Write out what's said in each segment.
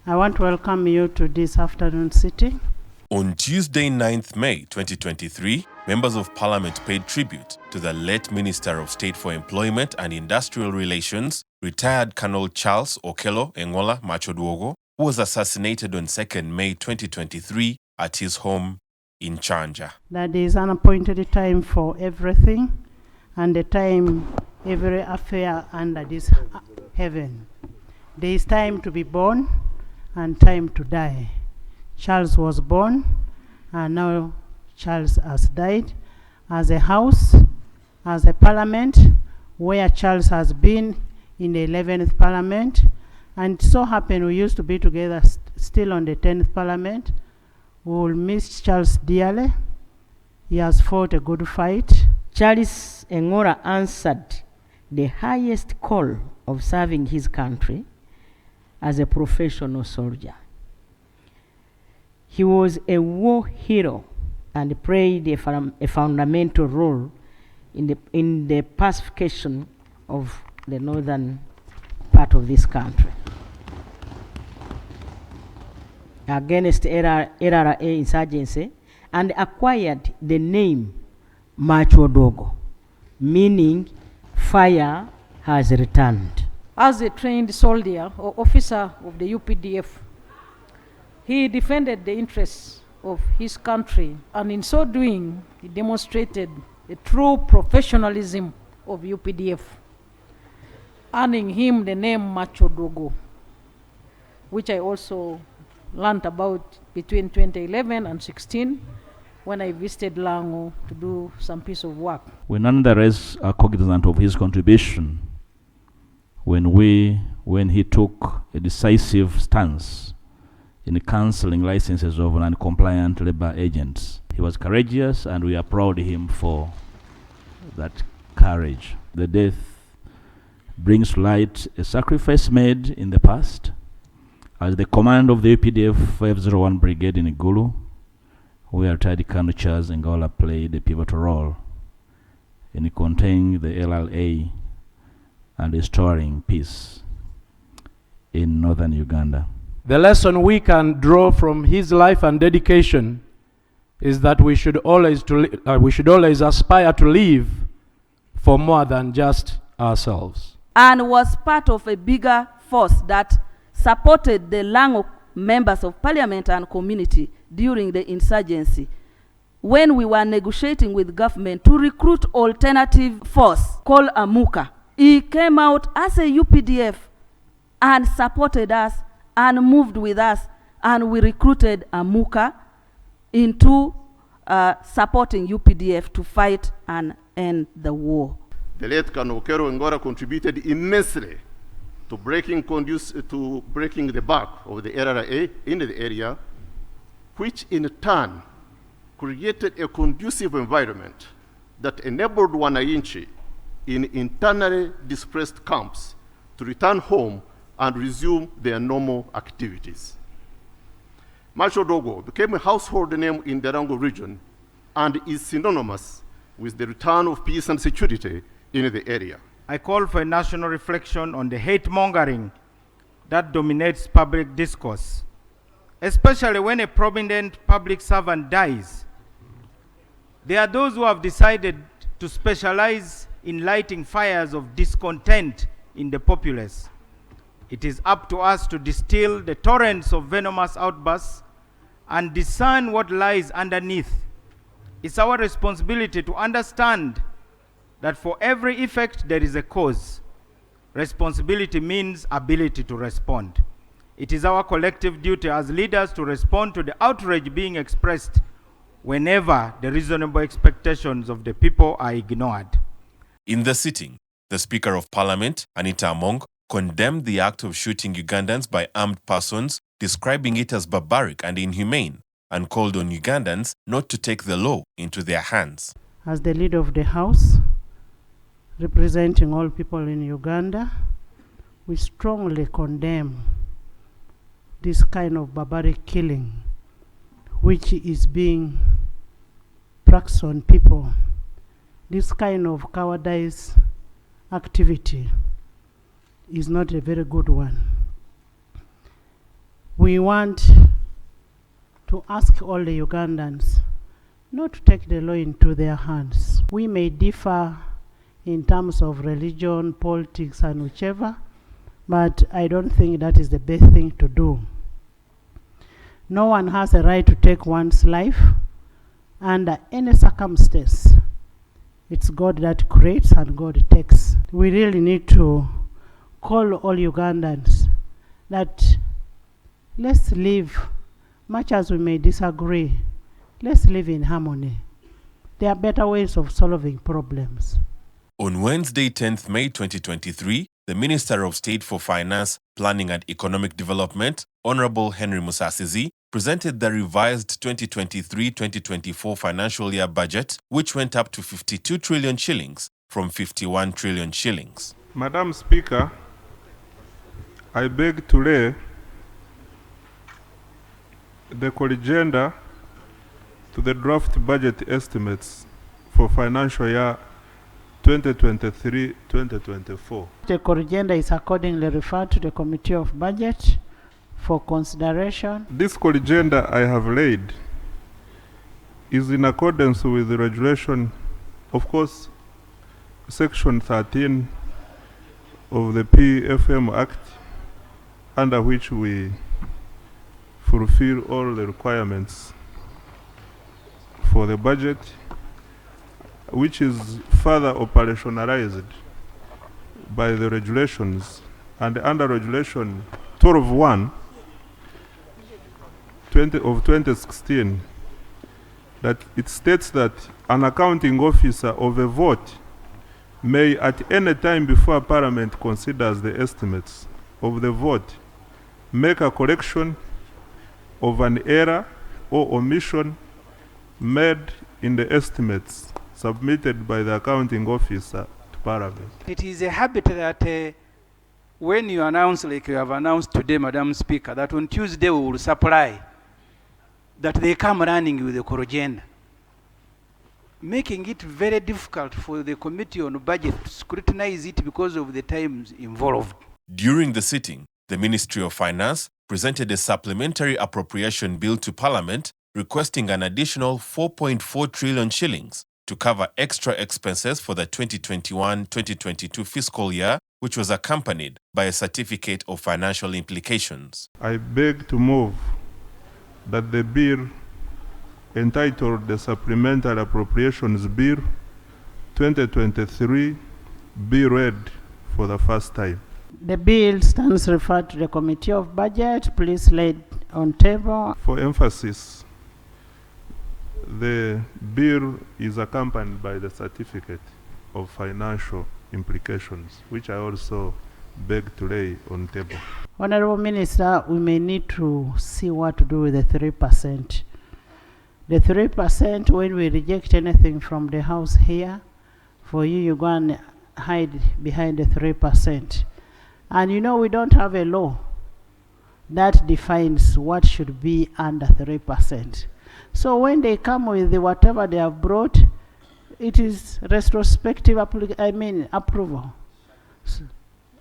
I want to welcome you to this afternoon sitting. On Tuesday, 9th May 2023, members of Parliament paid tribute to the late Minister of State for Employment and Industrial Relations, retired Colonel Charles Okello Engola Macodwogo, who was assassinated on 2nd May 2023 at his home in Chanja. That is an appointed time for everything, and the time every affair under this heaven. There is time to be born and time to die. Charles was born, and now Charles has died. As a house, as a parliament, where Charles has been in the 11th parliament, and so happened we used to be together still on the 10th parliament. We will miss Charles dearly. He has fought a good fight. Charles Engola answered the highest call of serving his country as a professional soldier. He was a war hero and played a fundamental role in the pacification of the northern part of this country against LRA insurgency, and acquired the name Macodwogo, meaning fire has returned. As a trained soldier or officer of the UPDF, he defended the interests of his country, and in so doing, he demonstrated the true professionalism of UPDF, earning him the name Macodwogo, which I also learned about between 2011 and 16 when I visited Lango to do some piece of work. We nonetheless are cognizant of his contribution when he took a decisive stance in cancelling licenses of non-compliant labor agents. He was courageous, and we applaud him for that courage. The death brings to light a sacrifice made in the past. As the command of the UPDF 501 Brigade in Igulu, where retired Colonel Charles Engola played a pivotal role in containing the LRA and restoring peace in northern Uganda. The lesson we can draw from his life and dedication is that we should always aspire to live for more than just ourselves. And was part of a bigger force that supported the Lango members of parliament and community during the insurgency, when we were negotiating with government to recruit alternative force called Amuka. He came out as a UPDF and supported us and moved with us, and we recruited Amuka into supporting UPDF to fight and end the war. The late Colonel Okello Engola contributed immensely to breaking the back of the LRA in the area, which in turn created a conducive environment that enabled wananchi in internally displaced camps to return home and resume their normal activities. Macodwogo became a household name in the Lango region and is synonymous with the return of peace and security in the area. I call for a national reflection on the hate-mongering that dominates public discourse, especially when a prominent public servant dies. There are those who have decided to specialize in lighting fires of discontent in the populace. It is up to us to distill the torrents of venomous outbursts and discern what lies underneath. It's our responsibility to understand that for every effect there is a cause. Responsibility means ability to respond. It is our collective duty as leaders to respond to the outrage being expressed whenever the reasonable expectations of the people are ignored. In the sitting, the Speaker of Parliament, Anita Among, condemned the act of shooting Ugandans by armed persons, describing it as barbaric and inhumane, and called on Ugandans not to take the law into their hands. As the leader of the House, representing all people in Uganda, we strongly condemn this kind of barbaric killing which is being practiced on people. This kind of cowardice activity is not a very good one. We want to ask all the Ugandans not to take the law into their hands. We may differ in terms of religion, politics, and whichever, but I don't think that is the best thing to do. No one has a right to take one's life under any circumstance. It's God that creates and God takes. We really need to call all Ugandans that let's live, much as we may disagree, let's live in harmony. There are better ways of solving problems. On Wednesday, 10th May 2023, the Minister of State for Finance, Planning and Economic Development, Honorable Henry Musasizi, presented the revised 2023-2024 financial year budget, which went up to 52 trillion shillings from 51 trillion shillings. Madam Speaker, I beg to lay the agenda to the draft budget estimates for financial year 2023-2024. The agenda is accordingly referred to the Committee of Budget for consideration. This agenda I have laid is in accordance with the regulation, of course, Section 13 of the PFM Act, under which we fulfill all the requirements for the budget, which is further operationalized by the regulations, and under Regulation 12.1 of 2016, that it states that an accounting officer of a vote may at any time before Parliament considers the estimates of the vote make a correction of an error or omission made in the estimates submitted by the accounting officer to Parliament. It is a habit that when you announce, like you have announced today, Madam Speaker, that on Tuesday we will supply, that they come running with the agenda, making it very difficult for the Committee on Budget to scrutinize it because of the times involved. During the sitting, the Ministry of Finance presented a supplementary appropriation bill to Parliament requesting an additional 4.4 trillion shillings to cover extra expenses for the 2021-2022 fiscal year, which was accompanied by a certificate of financial implications. I beg to move that the bill entitled the Supplementary Appropriations Bill 2023 be read for the first time. The bill stands referred to the Committee of Budget. Please lay it on table. For emphasis, the bill is accompanied by the certificate of financial implications, which I also beg to lay on table. Honorable Minister, we may need to see what to do with the 3%. The 3%, when we reject anything from the House here, for you go and hide behind the 3%. And you know we don't have a law that defines what should be under 3%. So when they come with the whatever they have brought, it is retrospective approval. So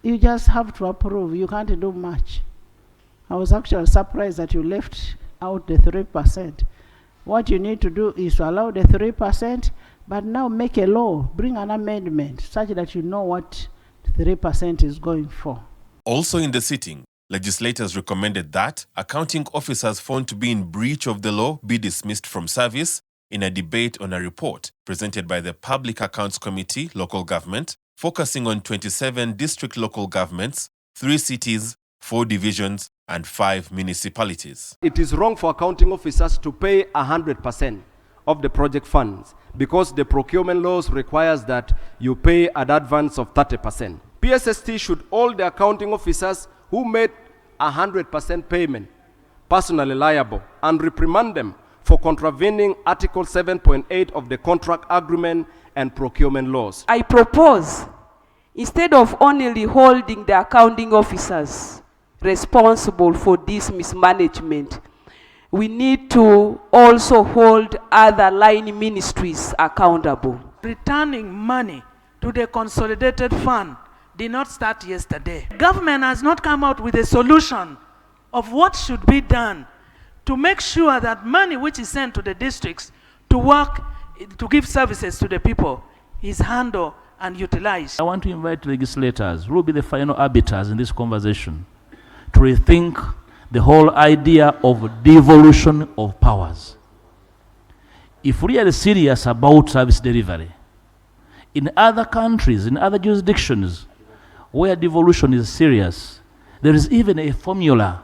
you just have to approve. You can't do much. I was actually surprised that you left out the 3%. What you need to do is to allow the 3%, but now make a law, bring an amendment such that you know what 3% is going for. Also in the sitting, legislators recommended that accounting officers found to be in breach of the law be dismissed from service in a debate on a report presented by the Public Accounts Committee, Local Government, focusing on 27 district local governments, 3 cities, 4 divisions, and 5 municipalities. It is wrong for accounting officers to pay 100% of the project funds because the procurement laws requires that you pay an advance of 30%. PSST should hold the accounting officers who made 100% payment personally liable and reprimand them for contravening Article 7.8 of the contract agreement and procurement laws. I propose, instead of only holding the accounting officers responsible for this mismanagement, we need to also hold other line ministries accountable. Returning money to the consolidated fund did not start yesterday. Government has not come out with a solution of what should be done to make sure that money which is sent to the districts to work, to give services to the people, is handled and utilized. I want to invite legislators who will be the final arbiters in this conversation to rethink the whole idea of devolution of powers. If we are serious about service delivery, in other countries, in other jurisdictions, where devolution is serious, there is even a formula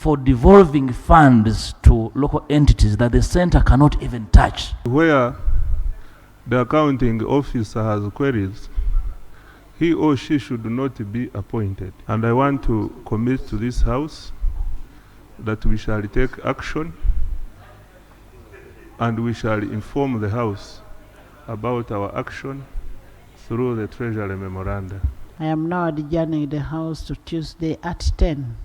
for devolving funds to local entities that the center cannot even touch. Where the accounting officer has queries, he or she should not be appointed. And I want to commit to this House that we shall take action and we shall inform the House about our action through the Treasury Memoranda. I am now adjourning the House to Tuesday at 10.